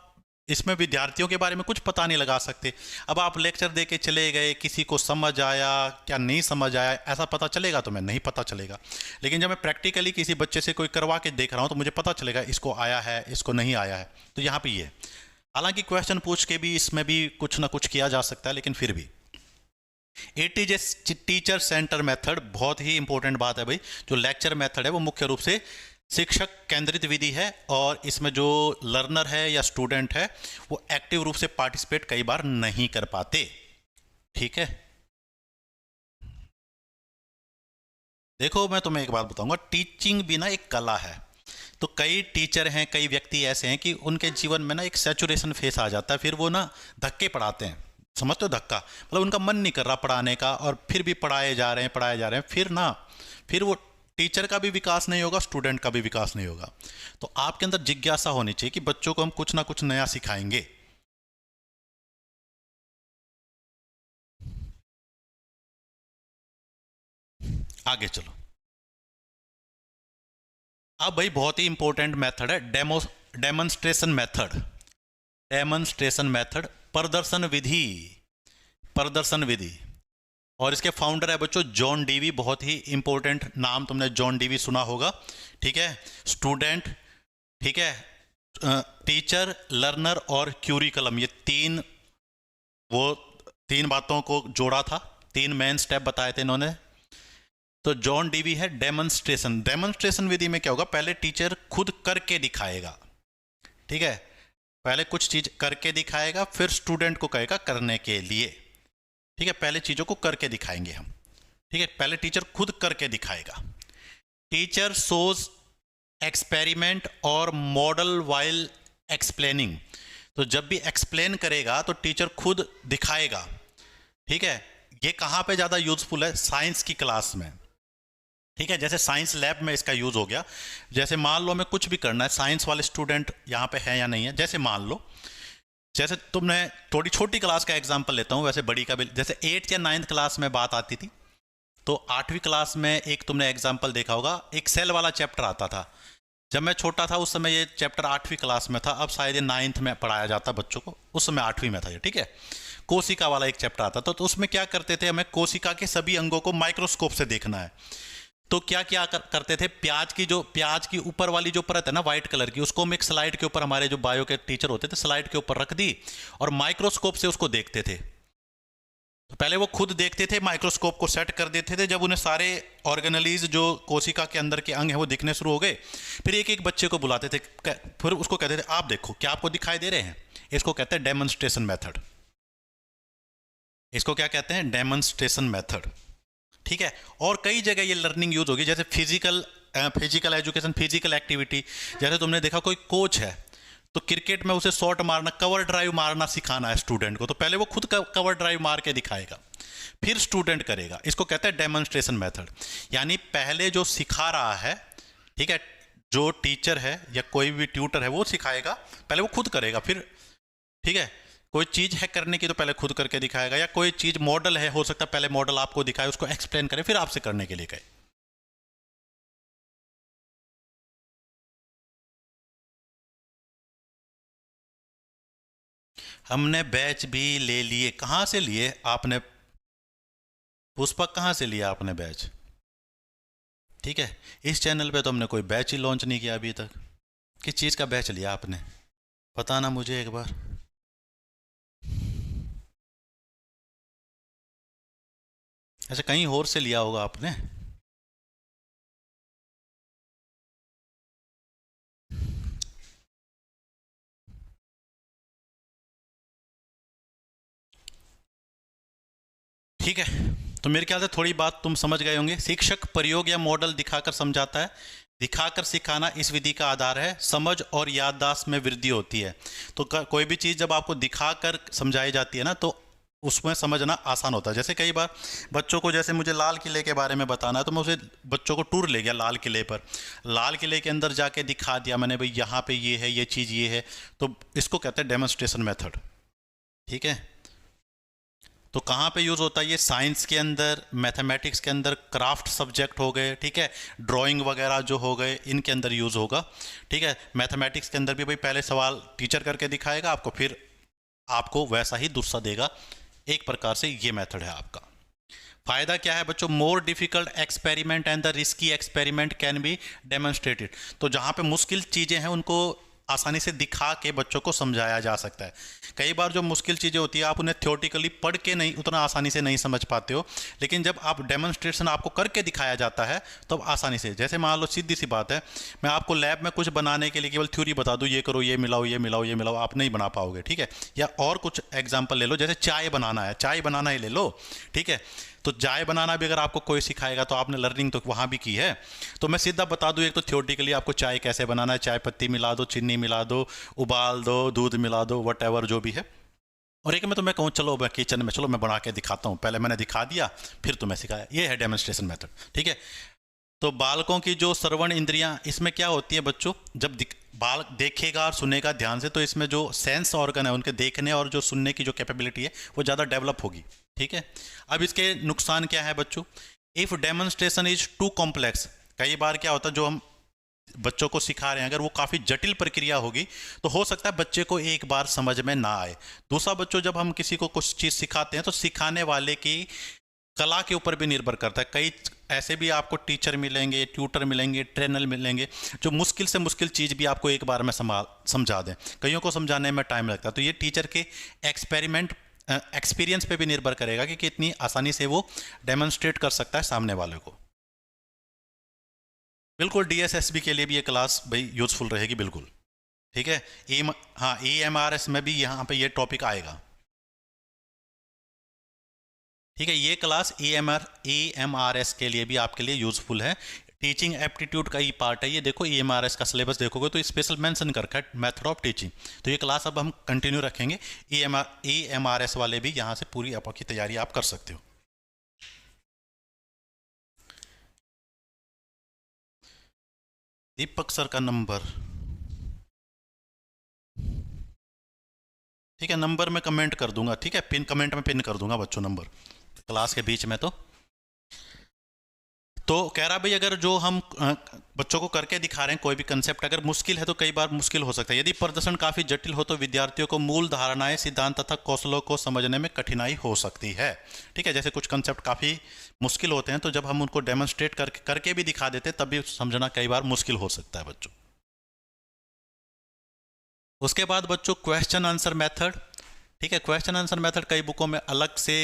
इसमें विद्यार्थियों के बारे में कुछ पता नहीं लगा सकते। अब आप लेक्चर दे के चले गए, किसी को समझ आया क्या नहीं समझ आया ऐसा पता चलेगा? तो मैं नहीं पता चलेगा। लेकिन जब मैं प्रैक्टिकली किसी बच्चे से कोई करवा के देख रहा हूँ तो मुझे पता चलेगा इसको आया है, इसको नहीं आया है। तो यहाँ पे ये, हालांकि क्वेश्चन पूछ के भी इसमें भी कुछ ना कुछ किया जा सकता है, लेकिन फिर भी it is a teacher centre method. बहुत ही इंपॉर्टेंट बात है भाई, जो लेक्चर मेथड है वो मुख्य रूप से शिक्षक केंद्रित विधि है, और इसमें जो लर्नर है या स्टूडेंट है वो एक्टिव रूप से पार्टिसिपेट कई बार नहीं कर पाते। ठीक है, देखो मैं तुम्हें एक बात बताऊंगा, टीचिंग भी ना एक कला है। तो कई टीचर हैं, कई व्यक्ति ऐसे हैं कि उनके जीवन में ना एक सैचुरेशन फेस आ जाता है, फिर वो ना धक्के पढ़ाते हैं। समझते हो धक्का? मतलब उनका मन नहीं कर रहा पढ़ाने का, और फिर भी पढ़ाए जा रहे हैं पढ़ाए जा रहे हैं, फिर वो टीचर का भी विकास नहीं होगा, स्टूडेंट का भी विकास नहीं होगा। तो आपके अंदर जिज्ञासा होनी चाहिए कि बच्चों को हम कुछ ना कुछ नया सिखाएंगे। आगे चलो। अब भाई बहुत ही इंपॉर्टेंट मेथड है डेमोन्स्ट्रेशन मेथड। डेमोन्स्ट्रेशन मेथड, प्रदर्शन विधि, प्रदर्शन विधि। और इसके फाउंडर है बच्चों जॉन डीवी। बहुत ही इंपॉर्टेंट नाम, तुमने जॉन डीवी सुना होगा। ठीक है, स्टूडेंट, ठीक है, टीचर, लर्नर और क्यूरिकलम, ये तीन बातों को जोड़ा था, तीन मेन स्टेप बताए थे इन्होंने। तो जॉन डीवी है डेमोन्स्ट्रेशन। डेमोन्स्ट्रेशन विधि में क्या होगा, पहले टीचर खुद करके दिखाएगा। ठीक है, पहले कुछ चीज करके दिखाएगा, फिर स्टूडेंट को कहेगा करने के लिए। ठीक है, पहले चीजों को करके दिखाएंगे हम। ठीक है, पहले टीचर खुद करके दिखाएगा। टीचर शोज एक्सपेरिमेंट और मॉडल वाइल एक्सप्लेनिंग। तो जब भी एक्सप्लेन करेगा तो टीचर खुद दिखाएगा। ठीक है, ये कहां पे ज्यादा यूजफुल है? साइंस की क्लास में। ठीक है, जैसे साइंस लैब में इसका यूज हो गया। जैसे मान लो हमें कुछ भी करना है, साइंस वाले स्टूडेंट यहाँ पे है या नहीं है। जैसे मान लो, जैसे तुमने थोड़ी छोटी क्लास का एग्जांपल लेता हूँ, वैसे बड़ी का भी, जैसे 8th या 9th क्लास में बात आती थी, तो 8वीं क्लास में एक तुमने एग्जांपल देखा होगा, एक सेल वाला चैप्टर आता था। जब मैं छोटा था उस समय ये चैप्टर 8वीं क्लास में था, अब शायद ये 9th में पढ़ाया जाता बच्चों को, उस समय 8वीं में था ये। ठीक है, कोशिका वाला एक चैप्टर आता था। तो उसमें क्या करते थे, हमें कोशिका के सभी अंगों को माइक्रोस्कोप से देखना है। तो क्या क्या करते थे, प्याज की ऊपर वाली जो परत है ना व्हाइट कलर की, उसको हम एक स्लाइड के ऊपर, हमारे जो बायो के टीचर होते थे स्लाइड के ऊपर रख दी और माइक्रोस्कोप से उसको देखते थे। तो पहले वो खुद देखते थे, माइक्रोस्कोप को सेट कर देते थे। जब उन्हें सारे ऑर्गेनलीज जो कोशिका के अंदर के अंग है वो दिखने शुरू हो गए, फिर एक एक बच्चे को बुलाते थे, फिर उसको कहते थे आप देखो क्या आपको दिखाई दे रहे हैं। इसको कहते हैं डेमोन्स्ट्रेशन मेथड। इसको क्या कहते हैं? Demonstration method. ठीक है, और कई जगह ये लर्निंग यूज होगी, जैसे फिजिकल एजुकेशन, फिजिकल एक्टिविटी। जैसे तुमने देखा कोई कोच है तो क्रिकेट में उसे शॉट मारना, कवर ड्राइव मारना सिखाना है स्टूडेंट को, तो पहले वो खुद कवर ड्राइव मार के दिखाएगा, फिर स्टूडेंट करेगा। इसको कहते हैं डेमोन्स्ट्रेशन मेथड। यानी पहले जो सिखा रहा है, ठीक है, जो टीचर है या कोई भी ट्यूटर है वो सिखाएगा, पहले वो खुद करेगा, फिर ठीक है, कोई चीज है करने की तो पहले खुद करके दिखाएगा, या कोई चीज मॉडल है, हो सकता है पहले मॉडल आपको दिखाए, उसको एक्सप्लेन करे, फिर आपसे करने के लिए कहे। हमने बैच भी ले लिए। कहाँ से लिए आपने पुष्पक? कहाँ से लिया आपने बैच? ठीक है, इस चैनल पे तो हमने कोई बैच ही लॉन्च नहीं किया अभी तक। किस चीज़ का बैच लिया आपने, बताना मुझे एक बार। ऐसे कहीं और से लिया होगा आपने। ठीक है, तो मेरे ख्याल से थोड़ी बात तुम समझ गए होंगे। शिक्षक प्रयोग या मॉडल दिखाकर समझाता है। दिखाकर सिखाना इस विधि का आधार है। समझ और याददाश्त में वृद्धि होती है। तो कोई भी चीज़ जब आपको दिखाकर समझाई जाती है ना, तो उसमें समझना आसान होता है। जैसे कई बार बच्चों को, जैसे मुझे लाल किले के बारे में बताना है, तो मैं उसे बच्चों को टूर ले गया लाल किले पर। लाल किले के अंदर जाके दिखा दिया मैंने, भाई यहाँ पे ये है, ये चीज़ ये है। तो इसको कहते हैं डेमोन्स्ट्रेशन मेथड। ठीक है, तो कहाँ पे यूज़ होता है ये? साइंस के अंदर, मैथमेटिक्स के अंदर, क्राफ्ट सब्जेक्ट हो गए, ठीक है, ड्राइंग वगैरह जो हो गए, इनके अंदर यूज़ होगा, ठीक है। मैथमेटिक्स के अंदर भी भाई पहले सवाल टीचर करके दिखाएगा आपको, फिर आपको वैसा ही दूसरा देगा। एक प्रकार से ये मेथड है आपका। फायदा क्या है बच्चों? More difficult experiment and the risky experiment can be demonstrated. तो जहाँ पे मुश्किल चीज़ें हैं उनको आसानी से दिखा के बच्चों को समझाया जा सकता है। कई बार जो मुश्किल चीज़ें होती है आप उन्हें थ्योरेटिकली पढ़ के नहीं उतना आसानी से नहीं समझ पाते हो, लेकिन जब आप डेमोन्स्ट्रेशन आपको करके दिखाया जाता है तो आसानी से, जैसे मान लो सीधी सी बात है, मैं आपको लैब में कुछ बनाने के लिए केवल थ्योरी बता दूँ, ये करो, ये मिलाओ, ये मिलाओ, ये मिलाओ, आप नहीं बना पाओगे, ठीक है। या और कुछ एग्जाम्पल ले लो, जैसे चाय बनाना है, चाय बनाना ही ले लो, ठीक है। तो चाय बनाना भी अगर आपको कोई सिखाएगा तो आपने लर्निंग तो वहाँ भी की है। तो मैं सीधा बता दूँ, एक तो थ्योरेटिकली आपको चाय कैसे बनाना है, चाय पत्ती मिला दो, चीनी मिला दो, उबाल दो, दूध मिला दो, वट एवर जो भी है। और एक में तो मैं कहूँ चलो मैं किचन में, चलो मैं बना के दिखाता हूँ, पहले मैंने दिखा दिया फिर तुम्हें सिखाया, ये है डेमोन्स्ट्रेशन मेथड, ठीक है। तो बालकों की जो श्रवण इंद्रियां, इसमें क्या होती है बच्चों, जब बालक देखेगा और सुनेगा ध्यान से तो इसमें जो सेंस ऑर्गन है उनके देखने और जो सुनने की जो कैपेबिलिटी है वो ज़्यादा डेवलप होगी, ठीक है। अब इसके नुकसान क्या है बच्चों? If demonstration is too complex, कई बार क्या होता है जो हम बच्चों को सिखा रहे हैं अगर वो काफ़ी जटिल प्रक्रिया होगी तो हो सकता है बच्चे को एक बार समझ में ना आए। दूसरा बच्चों, जब हम किसी को कुछ चीज़ सिखाते हैं तो सिखाने वाले की कला के ऊपर भी निर्भर करता है। कई ऐसे भी आपको टीचर मिलेंगे, ट्यूटर मिलेंगे, ट्रेनर मिलेंगे जो मुश्किल से मुश्किल चीज़ भी आपको एक बार में समझा दें, कईयों को समझाने में टाइम लगता है। तो ये टीचर के एक्सपीरियंस पे भी निर्भर करेगा कि कितनी आसानी से वो डेमोन्स्ट्रेट कर सकता है सामने वाले को। बिल्कुल DSSB के लिए भी ये क्लास भाई यूजफुल रहेगी, बिल्कुल, ठीक है। हाँ, EMRS में भी यहाँ पे ये टॉपिक आएगा, ठीक है। ये क्लास EMRS के लिए भी आपके लिए यूजफुल है। टीचिंग एप्टीट्यूड का ही पार्ट है ये। देखो EMRS का सिलेबस देखोगे तो स्पेशल मेंशन कर रखा है मेथड ऑफ टीचिंग। तो ये क्लास अब हम कंटिन्यू रखेंगे। EMRS वाले भी यहाँ से पूरी आपकी तैयारी आप कर सकते हो। दीपक सर का नंबर, ठीक है, नंबर में कमेंट कर दूंगा, ठीक है, पिन कमेंट में पिन कर दूंगा बच्चों नंबर क्लास के बीच में। तो कह रहा भाई अगर जो हम बच्चों को करके दिखा रहे हैं कोई भी कंसेप्ट अगर मुश्किल है तो कई बार मुश्किल हो सकता है। यदि प्रदर्शन काफ़ी जटिल हो तो विद्यार्थियों को मूल धारणाएं, सिद्धांत तथा कौशलों को समझने में कठिनाई हो सकती है, ठीक है। जैसे कुछ कंसेप्ट काफ़ी मुश्किल होते हैं तो जब हम उनको डेमोन्स्ट्रेट करके भी दिखा देते तब भी समझना कई बार मुश्किल हो सकता है बच्चों। उसके बाद बच्चों क्वेश्चन आंसर मेथड, ठीक है। क्वेश्चन आंसर मेथड कई बुकों में अलग से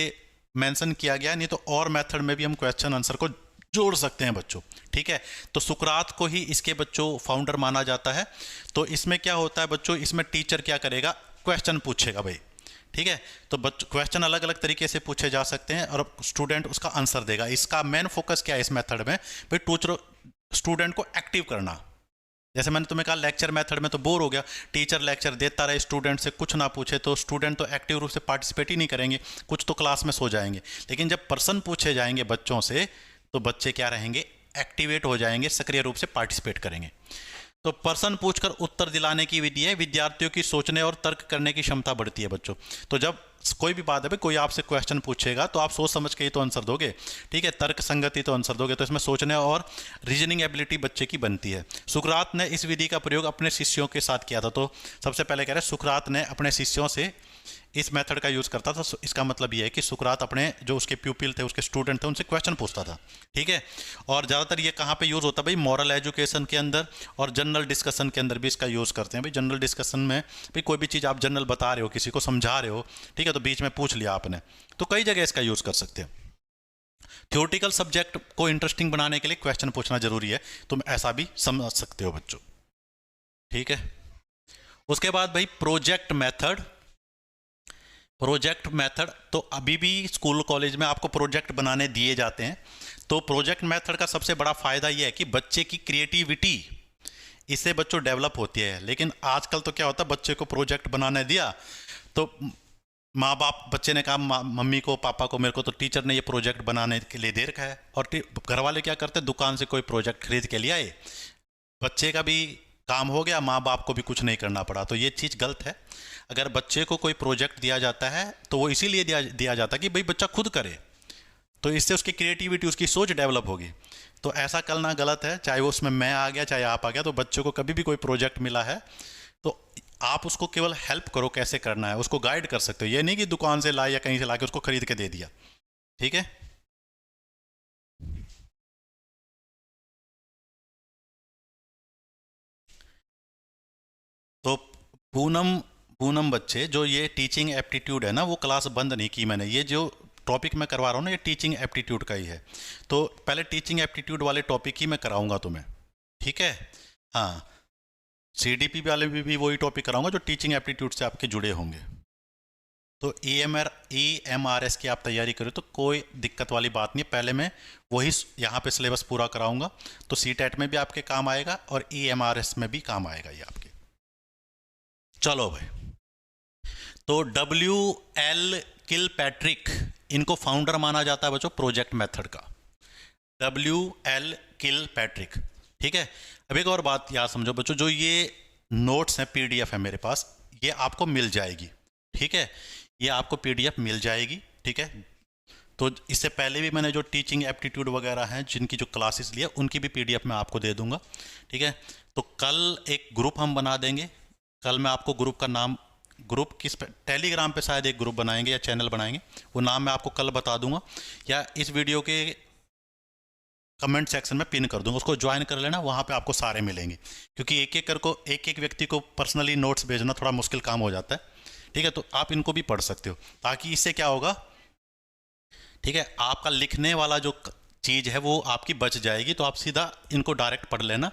मेंशन किया गया, नहीं तो और मेथड में भी हम क्वेश्चन आंसर को जोड़ सकते हैं बच्चों, ठीक है। तो सुकरात को ही इसके बच्चों फाउंडर माना जाता है। तो इसमें क्या होता है बच्चों, इसमें टीचर क्या करेगा, क्वेश्चन पूछेगा भाई, ठीक है। तो बच्चों क्वेश्चन अलग अलग तरीके से पूछे जा सकते हैं और स्टूडेंट उसका आंसर देगा। इसका मेन फोकस क्या है इस मेथड में भाई, टीचर स्टूडेंट को एक्टिव करना। जैसे मैंने तुम्हें कहा लेक्चर मेथड में तो बोर हो गया, टीचर लेक्चर देता रहे, स्टूडेंट से कुछ ना पूछे तो स्टूडेंट तो एक्टिव रूप से पार्टिसिपेट ही नहीं करेंगे, कुछ तो क्लास में सो जाएंगे। लेकिन जब प्रश्न पूछे जाएंगे बच्चों से तो बच्चे क्या रहेंगे, एक्टिवेट हो जाएंगे, सक्रिय रूप से पार्टिसिपेट करेंगे। तो प्रश्न पूछकर उत्तर दिलाने की विधि है, विद्यार्थियों की सोचने और तर्क करने की क्षमता बढ़ती है बच्चों। तो जब कोई भी बात है भाई, कोई आपसे क्वेश्चन पूछेगा तो आप सोच समझ के ही तो आंसर दोगे, ठीक है, तर्क संगति तो आंसर दोगे। तो इसमें सोचने और रीजनिंग एबिलिटी बच्चे की बनती है। सुकरात ने इस विधि का प्रयोग अपने शिष्यों के साथ किया था। तो सबसे पहले कह रहे हैं सुकरात ने अपने शिष्यों से इस मेथड का यूज़ करता था। इसका मतलब ये है कि सुकरात अपने जो उसके प्यूपिल थे, उसके स्टूडेंट थे, उनसे क्वेश्चन पूछता था, ठीक है। और ज़्यादातर ये कहाँ पे यूज़ होता है भाई, मॉरल एजुकेशन के अंदर और जनरल डिस्कशन के अंदर भी इसका यूज़ करते हैं भाई। जनरल डिस्कशन में भाई कोई भी चीज़ आप जनरल बता रहे हो, किसी को समझा रहे हो, ठीक है, तो बीच में पूछ लिया आपने, तो कई जगह इसका यूज़ कर सकते हैं। थ्योरेटिकल सब्जेक्ट को इंटरेस्टिंग बनाने के लिए क्वेश्चन पूछना जरूरी है, तुम ऐसा भी समझ सकते हो बच्चों, ठीक है। उसके बाद भाई प्रोजेक्ट मेथड। प्रोजेक्ट मेथड तो अभी भी स्कूल कॉलेज में आपको प्रोजेक्ट बनाने दिए जाते हैं। तो प्रोजेक्ट मेथड का सबसे बड़ा फ़ायदा यह है कि बच्चे की क्रिएटिविटी इससे बच्चों डेवलप होती है। लेकिन आजकल तो क्या होता है, बच्चे को प्रोजेक्ट बनाने दिया तो माँ बाप, बच्चे ने कहा मम्मी को, पापा को, मेरे को तो टीचर ने ये प्रोजेक्ट बनाने के लिए दे रखा है, और घर वाले क्या करते हैं, दुकान से कोई प्रोजेक्ट खरीद के लिए आए, बच्चे का भी काम हो गया, माँ बाप को भी कुछ नहीं करना पड़ा। तो ये चीज़ गलत है। अगर बच्चे को कोई प्रोजेक्ट दिया जाता है तो वो इसीलिए दिया जाता है कि भाई बच्चा खुद करे, तो इससे उसकी क्रिएटिविटी, उसकी सोच डेवलप होगी। तो ऐसा करना गलत है, चाहे वो उसमें मैं आ गया चाहे आप आ गया। तो बच्चों को कभी भी कोई प्रोजेक्ट मिला है तो आप उसको केवल हेल्प करो कैसे करना है, उसको गाइड कर सकते हो। ये नहीं कि दुकान से लाए या कहीं से ला के उसको खरीद के दे दिया। ठीक है। तो पूनम पूनम बच्चे, जो ये टीचिंग एप्टीट्यूड है ना, वो क्लास बंद नहीं की मैंने। ये जो टॉपिक मैं करवा रहा हूँ ना, ये टीचिंग एप्टीट्यूड का ही है। तो पहले टीचिंग एप्टीट्यूड वाले टॉपिक ही मैं कराऊंगा तुम्हें। ठीक है। हाँ, सीडीपी वाले भी वही टॉपिक कराऊंगा जो टीचिंग एप्टीट्यूड से आपके जुड़े होंगे। तो EMRS की आप तैयारी करो तो कोई दिक्कत वाली बात नहीं है। पहले मैं वही यहाँ पे सिलेबस पूरा कराऊंगा, तो CTET में भी आपके काम आएगा और EMRS में भी काम आएगा ये आपके। चलो भाई, तो WL किलपैट्रिक, इनको फाउंडर माना जाता है बच्चों प्रोजेक्ट मेथड का। WL Kilpatrick. ठीक है। अब एक और बात याद समझो बच्चों, जो ये नोट्स हैं, PDF है मेरे पास, ये आपको मिल जाएगी। ठीक है, ये आपको PDF मिल जाएगी। ठीक है। तो इससे पहले भी मैंने जो टीचिंग एप्टीट्यूड वगैरह हैं जिनकी जो क्लासेस लिए, उनकी भी PDF मैं आपको दे दूंगा। ठीक है। तो कल एक ग्रुप हम बना देंगे। कल मैं आपको ग्रुप का नाम, ग्रुप किस पे, टेलीग्राम पे शायद एक ग्रुप बनाएंगे या चैनल बनाएंगे, वो नाम मैं आपको कल बता दूंगा, या इस वीडियो के कमेंट सेक्शन में पिन कर दूंगा, उसको ज्वाइन कर लेना, वहाँ पे आपको सारे मिलेंगे। क्योंकि एक एक व्यक्ति को पर्सनली नोट्स भेजना थोड़ा मुश्किल काम हो जाता है। ठीक है। तो आप इनको भी पढ़ सकते हो, ताकि इससे क्या होगा, ठीक है, आपका लिखने वाला जो चीज़ है वो आपकी बच जाएगी। तो आप सीधा इनको डायरेक्ट पढ़ लेना।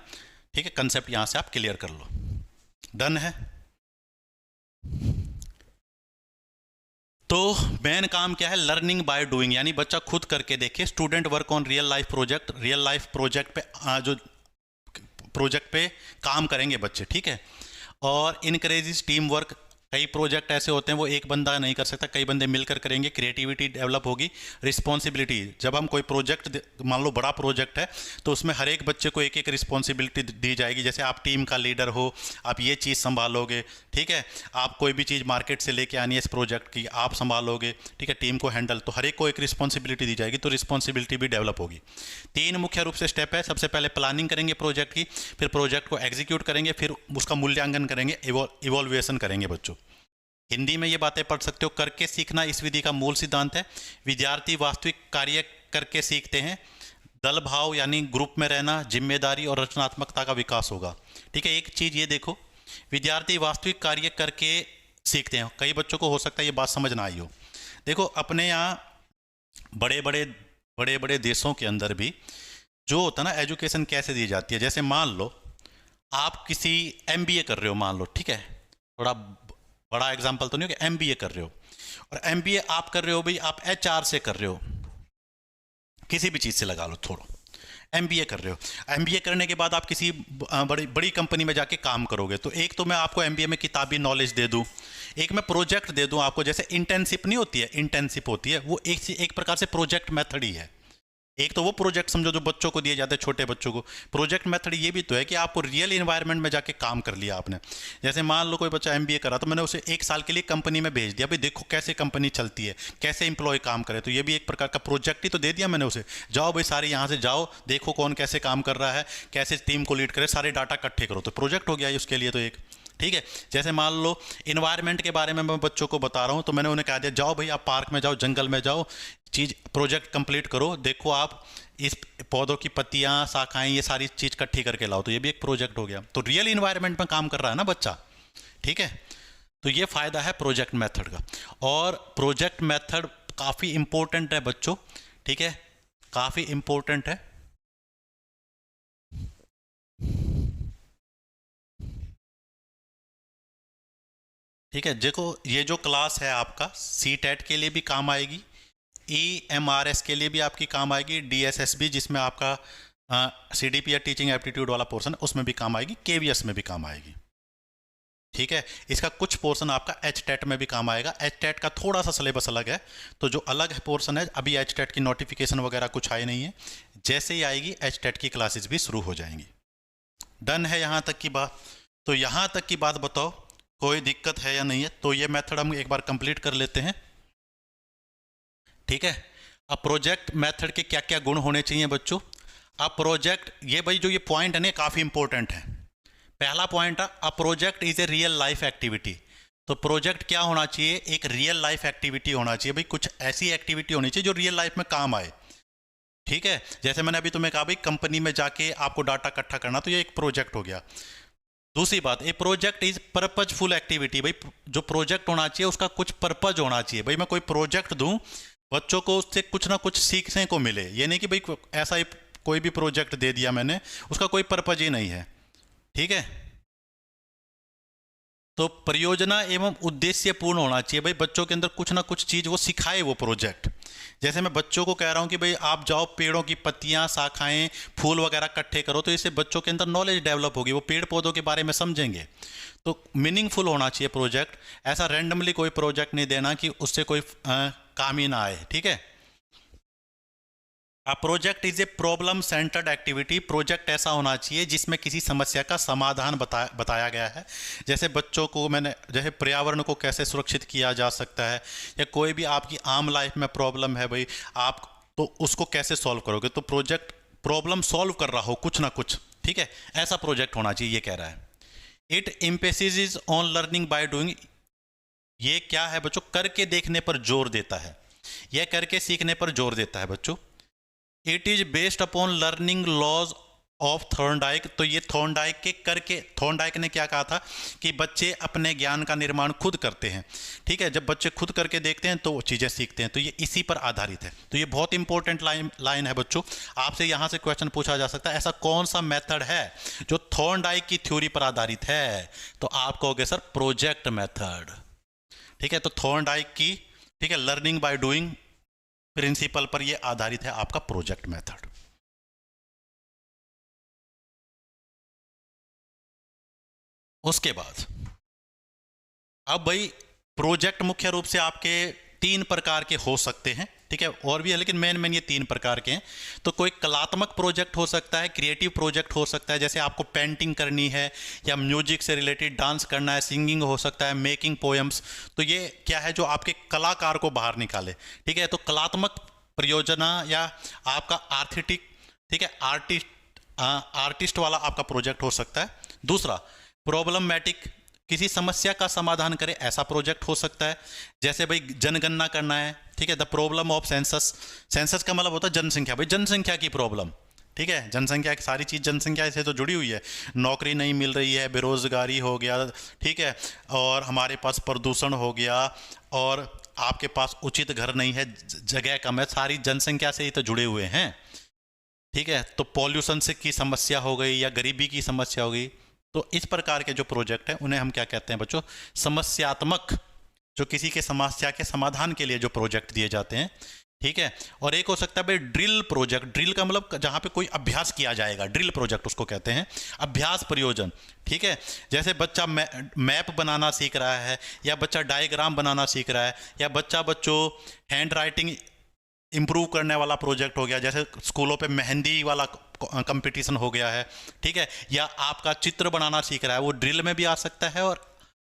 ठीक है, कंसेप्ट यहाँ से आप क्लियर कर लो। डन है। तो मेन काम क्या है, लर्निंग बाय डूइंग, यानी बच्चा खुद करके देखे। Student work on real life project, real life project पे जो प्रोजेक्ट पे काम करेंगे बच्चे। ठीक है। और इनकरेजेस टीम वर्क, कई प्रोजेक्ट ऐसे होते हैं वो एक बंदा नहीं कर सकता, कई बंदे मिलकर करेंगे, क्रिएटिविटी डेवलप होगी। रिस्पॉन्सिबिलिटी, जब हम कोई प्रोजेक्ट, मान लो बड़ा प्रोजेक्ट है, तो उसमें हर एक बच्चे को एक एक रिस्पॉन्सिबिलिटी दी जाएगी। जैसे आप टीम का लीडर हो, आप ये चीज़ संभालोगे। ठीक है। आप कोई भी चीज़ मार्केट से लेके आनी है इस प्रोजेक्ट की, आप संभालोगे। ठीक है, टीम को हैंडल, तो हर एक को एक रिस्पॉन्सिबिलिटी दी जाएगी, तो रिस्पॉन्सिबिलिटी भी डेवलप होगी। 3 मुख्य रूप से स्टेप है। सबसे पहले प्लानिंग करेंगे प्रोजेक्ट की, फिर प्रोजेक्ट को एग्जीक्यूट करेंगे, फिर उसका मूल्यांकन करेंगे, इवोल्यूएशन करेंगे बच्चों। हिंदी में ये बातें पढ़ सकते हो। करके सीखना इस विधि का मूल सिद्धांत है। विद्यार्थी वास्तविक कार्य करके सीखते हैं। दल भाव यानी ग्रुप में रहना, जिम्मेदारी और रचनात्मकता का विकास होगा। ठीक है। एक चीज़ ये देखो, विद्यार्थी वास्तविक कार्य करके सीखते हैं। कई बच्चों को हो सकता है ये बात समझ ना आई हो। देखो, अपने यहाँ बड़े बड़े देशों के अंदर भी जो होता है ना, एजुकेशन कैसे दी जाती है। जैसे मान लो आप किसी MBA कर रहे हो, मान लो, ठीक है, थोड़ा बड़ा एग्जाम्पल तो नहीं हो कि MBA कर रहे हो, और MBA आप कर रहे हो भाई, आप HR से कर रहे हो, किसी भी चीज़ से लगा लो, थोड़ा MBA कर रहे हो। MBA करने के बाद आप किसी बड़ी बड़ी कंपनी में जाके काम करोगे। तो एक तो मैं आपको MBA में किताबी नॉलेज दे दूं, एक मैं प्रोजेक्ट दे दूं आपको। जैसे इंटर्नशिप नहीं होती है, इंटर्नशिप होती है, वो एक प्रकार से प्रोजेक्ट मेथड ही है। एक तो वो प्रोजेक्ट समझो जो बच्चों को दिए जाते हैं, छोटे बच्चों को। प्रोजेक्ट मेथड ये भी तो है कि आपको रियल इन्वायरमेंट में जाके काम कर लिया आपने। जैसे मान लो कोई बच्चा MBA करा, तो मैंने उसे 1 साल के लिए कंपनी में भेज दिया, भाई देखो कैसे कंपनी चलती है, कैसे एम्प्लॉय काम करे। तो ये भी एक प्रकार का प्रोजेक्ट ही तो दे दिया मैंने उसे। जाओ भाई सारे यहाँ से जाओ, देखो कौन कैसे काम कर रहा है, कैसे टीम को लीड करे, सारे डाटा इकट्ठे करो। तो प्रोजेक्ट हो गया उसके लिए तो एक। ठीक है। जैसे मान लो इन्वायरमेंट के बारे में मैं बच्चों को बता रहा हूँ, तो मैंने उन्हें कहा दिया, जाओ भाई आप पार्क में जाओ, जंगल में जाओ, चीज़ प्रोजेक्ट कंप्लीट करो, देखो आप इस पौधों की पत्तियां, शाखाएं, ये सारी चीज़ इकट्ठी करके लाओ। तो ये भी एक प्रोजेक्ट हो गया। तो रियल इन्वायरमेंट में काम कर रहा है ना बच्चा। ठीक है। तो ये फ़ायदा है प्रोजेक्ट मेथड का। और प्रोजेक्ट मेथड काफ़ी इंपॉर्टेंट है बच्चों। ठीक है, काफ़ी इंपॉर्टेंट है। ठीक है। देखो, ये जो क्लास है आपका CTET के लिए भी काम आएगी, EMRS के लिए भी आपकी काम आएगी, DSSB जिसमें आपका CDP या टीचिंग एप्टीट्यूड वाला पोर्शन है उसमें भी काम आएगी, KVS में भी काम आएगी। ठीक है। इसका कुछ पोर्शन आपका HTET में भी काम आएगा। HTET का थोड़ा सा सिलेबस अलग है, तो जो अलग है पोर्शन है, अभी HTET की नोटिफिकेशन वगैरह कुछ आई नहीं है। जैसे ही आएगी HTET की क्लासेस भी शुरू हो जाएंगी। डन है यहाँ तक की बात? तो यहाँ तक की बात बताओ, कोई दिक्कत है या नहीं है? तो ये मेथड हम एक बार कंप्लीट कर लेते हैं, ठीक है। अब प्रोजेक्ट मेथड के क्या क्या गुण होने चाहिए बच्चों? अब प्रोजेक्ट, ये भाई जो ये पॉइंट है ना, काफ़ी इंपॉर्टेंट है। पहला पॉइंट है, a project is a real life activity. तो प्रोजेक्ट क्या होना चाहिए? एक रियल लाइफ एक्टिविटी होना चाहिए भाई, कुछ ऐसी एक्टिविटी होनी चाहिए जो रियल लाइफ में काम आए, ठीक है। जैसे मैंने अभी तुम्हें कहा भाई, कंपनी में जाके आपको डाटा इकट्ठा करना, तो ये एक प्रोजेक्ट हो गया। दूसरी बात, ए प्रोजेक्ट इज पर्पजफुल एक्टिविटी। भाई जो प्रोजेक्ट होना चाहिए उसका कुछ पर्पज होना चाहिए। भाई मैं कोई प्रोजेक्ट दूं, बच्चों को उससे कुछ ना कुछ सीखने को मिले। ये नहीं कि भाई ऐसा ही कोई भी प्रोजेक्ट दे दिया मैंने, उसका कोई पर्पज ही नहीं है, ठीक है। तो परियोजना एवं उद्देश्य पूर्ण होना चाहिए। भाई बच्चों के अंदर कुछ ना कुछ चीज़ वो सिखाए वो प्रोजेक्ट। जैसे मैं बच्चों को कह रहा हूँ कि भाई आप जाओ पेड़ों की पत्तियाँ, शाखाएं, फूल वगैरह इकट्ठे करो, तो इससे बच्चों के अंदर नॉलेज डेवलप होगी, वो पेड़ पौधों के बारे में समझेंगे। तो मीनिंगफुल होना चाहिए प्रोजेक्ट। ऐसा रैंडमली कोई प्रोजेक्ट नहीं देना कि उससे कोई काम ही ना आए, ठीक है। A project is a problem centred activity. Project ऐसा होना चाहिए जिसमें किसी समस्या का समाधान बताया गया है। जैसे बच्चों को मैंने, जैसे पर्यावरण को कैसे सुरक्षित किया जा सकता है, या कोई भी आपकी आम लाइफ में प्रॉब्लम है भाई, आप तो उसको कैसे सॉल्व करोगे। तो प्रोजेक्ट प्रॉब्लम सॉल्व कर रहा हो कुछ ना कुछ, ठीक है, ऐसा प्रोजेक्ट होना चाहिए, ये कह रहा है। It emphasis on learning by doing. ये क्या है बच्चों? करके देखने पर जोर देता है, यह करके सीखने पर जोर देता है बच्चों। It is based upon learning laws of Thorndike. तो ये थॉर्नडाइक के करके, थॉर्नडाइक ने क्या कहा था कि बच्चे अपने ज्ञान का निर्माण खुद करते हैं, ठीक है। जब बच्चे खुद करके देखते हैं तो वो चीज़ें सीखते हैं। तो ये इसी पर आधारित है। तो ये बहुत इंपॉर्टेंट लाइन है बच्चों। आपसे यहाँ से क्वेश्चन पूछा जा सकता है, ऐसा कौन सा मेथड है जो थॉर्नडाइक की थ्योरी पर आधारित है? तो आप कहोगे सर प्रोजेक्ट मेथड, ठीक है। तो थॉर्नडाइक की, ठीक है, लर्निंग बाय डूइंग प्रिंसिपल पर यह आधारित है आपका प्रोजेक्ट मेथड। उसके बाद अब भाई प्रोजेक्ट मुख्य रूप से आपके 3 प्रकार के हो सकते हैं, ठीक है, और भी है लेकिन मेन ये 3 प्रकार के हैं। तो कोई कलात्मक प्रोजेक्ट हो सकता है, क्रिएटिव प्रोजेक्ट हो सकता है, जैसे आपको पेंटिंग करनी है या म्यूजिक से रिलेटेड डांस करना है, सिंगिंग हो सकता है, मेकिंग पोएम्स। तो ये क्या है? जो आपके कलाकार को बाहर निकाले, ठीक है। तो कलात्मक परियोजना या आपका आर्थिटिक, ठीक है, आर्टिस्ट वाला आपका प्रोजेक्ट हो सकता है। दूसरा, प्रॉब्लमैटिक, किसी समस्या का समाधान करे, ऐसा प्रोजेक्ट हो सकता है। जैसे भाई जनगणना करना है, ठीक है, the problem of census. Census का मतलब होता है जनसंख्या, भाई जनसंख्या की प्रॉब्लम, ठीक है। जनसंख्या की सारी चीज़ जनसंख्या से तो जुड़ी हुई है। नौकरी नहीं मिल रही है, बेरोजगारी हो गया, ठीक है, और हमारे पास प्रदूषण हो गया, और आपके पास उचित घर नहीं है, जगह कम है, सारी जनसंख्या से ही तो जुड़े हुए हैं, ठीक है। तो पॉल्यूशन से की समस्या हो गई या गरीबी की समस्या हो गई। तो इस प्रकार के जो प्रोजेक्ट हैं उन्हें हम क्या कहते हैं बच्चों? समस्यात्मक, जो किसी के समस्या के समाधान के लिए जो प्रोजेक्ट दिए जाते हैं, ठीक है। और एक हो सकता है भाई ड्रिल प्रोजेक्ट। ड्रिल का मतलब जहां पे कोई अभ्यास किया जाएगा, ड्रिल प्रोजेक्ट उसको कहते हैं, अभ्यास प्रयोजन, ठीक है। जैसे बच्चा मैप बनाना सीख रहा है, या बच्चा डायग्राम बनाना सीख रहा है, या बच्चों हैंड राइटिंग इंप्रूव करने वाला प्रोजेक्ट हो गया, जैसे स्कूलों पे मेहंदी वाला कंपटीशन हो गया है, ठीक है, या आपका चित्र बनाना सीख रहा है, वो ड्रिल में भी आ सकता है और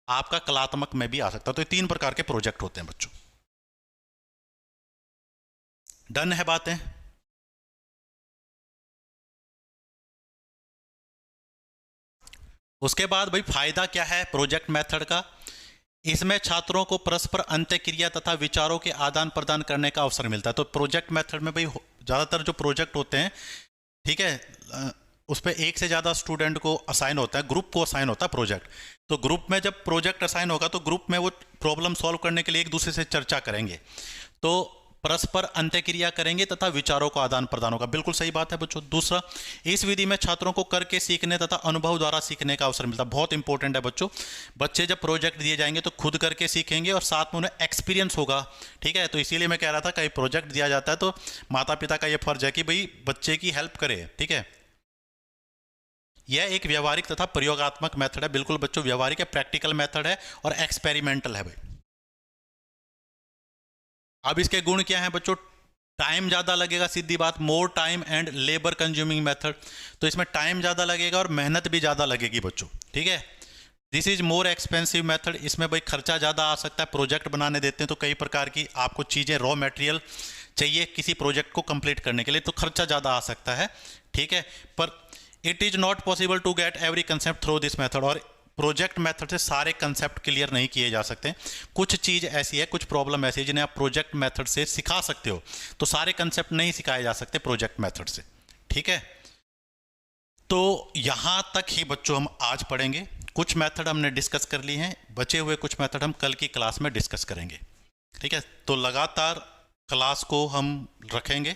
आपका कलात्मक में भी आ सकता है। तो ये 3 प्रकार के प्रोजेक्ट होते हैं बच्चों। डन है बातें? उसके बाद भाई फायदा क्या है प्रोजेक्ट मेथड का? इसमें छात्रों को परस्पर अंतःक्रिया तथा विचारों के आदान प्रदान करने का अवसर मिलता है। तो प्रोजेक्ट मेथड में भाई ज़्यादातर जो प्रोजेक्ट होते हैं, ठीक है, उस पर एक से ज़्यादा स्टूडेंट को असाइन होता है, ग्रुप को असाइन होता है प्रोजेक्ट। तो ग्रुप में जब प्रोजेक्ट असाइन होगा तो ग्रुप में वो प्रॉब्लम सॉल्व करने के लिए एक दूसरे से चर्चा करेंगे, तो परस्पर अंतःक्रिया करेंगे तथा विचारों का आदान प्रदान होगा। बिल्कुल सही बात है बच्चों। दूसरा, इस विधि में छात्रों को करके सीखने तथा अनुभव द्वारा सीखने का अवसर मिलता है। बहुत इंपॉर्टेंट है बच्चों। बच्चे जब प्रोजेक्ट दिए जाएंगे तो खुद करके सीखेंगे और साथ में उन्हें एक्सपीरियंस होगा, ठीक है। तो इसीलिए मैं कह रहा था कहीं प्रोजेक्ट दिया जाता है तो माता पिता का यह फर्ज है कि भाई बच्चे की हेल्प करे, ठीक है। यह एक व्यवहारिक तथा प्रयोगात्मक मेथड है। बिल्कुल बच्चों, व्यवहारिक है, प्रैक्टिकल मेथड है और एक्सपेरिमेंटल है भाई। अब इसके गुण क्या हैं बच्चों? टाइम ज़्यादा लगेगा, सीधी बात, more time and labour consuming method. तो इसमें टाइम ज़्यादा लगेगा और मेहनत भी ज़्यादा लगेगी बच्चों, ठीक है। This is more expensive method, इसमें भाई खर्चा ज़्यादा आ सकता है। प्रोजेक्ट बनाने देते हैं तो कई प्रकार की आपको चीज़ें, रॉ मटेरियल चाहिए किसी प्रोजेक्ट को कंप्लीट करने के लिए, तो खर्चा ज़्यादा आ सकता है, ठीक है। पर it is not possible to get every concept through this method, और प्रोजेक्ट मेथड से सारे कंसेप्ट क्लियर नहीं किए जा सकते। कुछ चीज़ ऐसी है, कुछ प्रॉब्लम ऐसी है जिन्हें आप प्रोजेक्ट मेथड से सिखा सकते हो, तो सारे कंसेप्ट नहीं सिखाए जा सकते प्रोजेक्ट मेथड से, ठीक है। तो यहाँ तक ही बच्चों हम आज पढ़ेंगे। कुछ मेथड हमने डिस्कस कर ली हैं, बचे हुए कुछ मेथड हम कल की क्लास में डिस्कस करेंगे, ठीक है। तो लगातार क्लास को हम रखेंगे,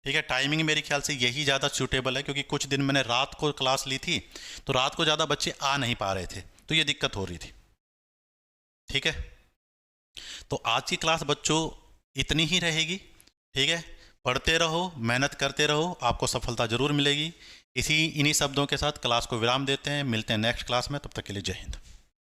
ठीक है। टाइमिंग मेरे ख्याल से यही ज़्यादा सूटेबल है, क्योंकि कुछ दिन मैंने रात को क्लास ली थी तो रात को ज़्यादा बच्चे आ नहीं पा रहे थे, तो ये दिक्कत हो रही थी, ठीक है। तो आज की क्लास बच्चों इतनी ही रहेगी, ठीक है। पढ़ते रहो, मेहनत करते रहो, आपको सफलता ज़रूर मिलेगी। इन्हीं शब्दों के साथ क्लास को विराम देते हैं, मिलते हैं नेक्स्ट क्लास में, तब तक के लिए जय हिंद।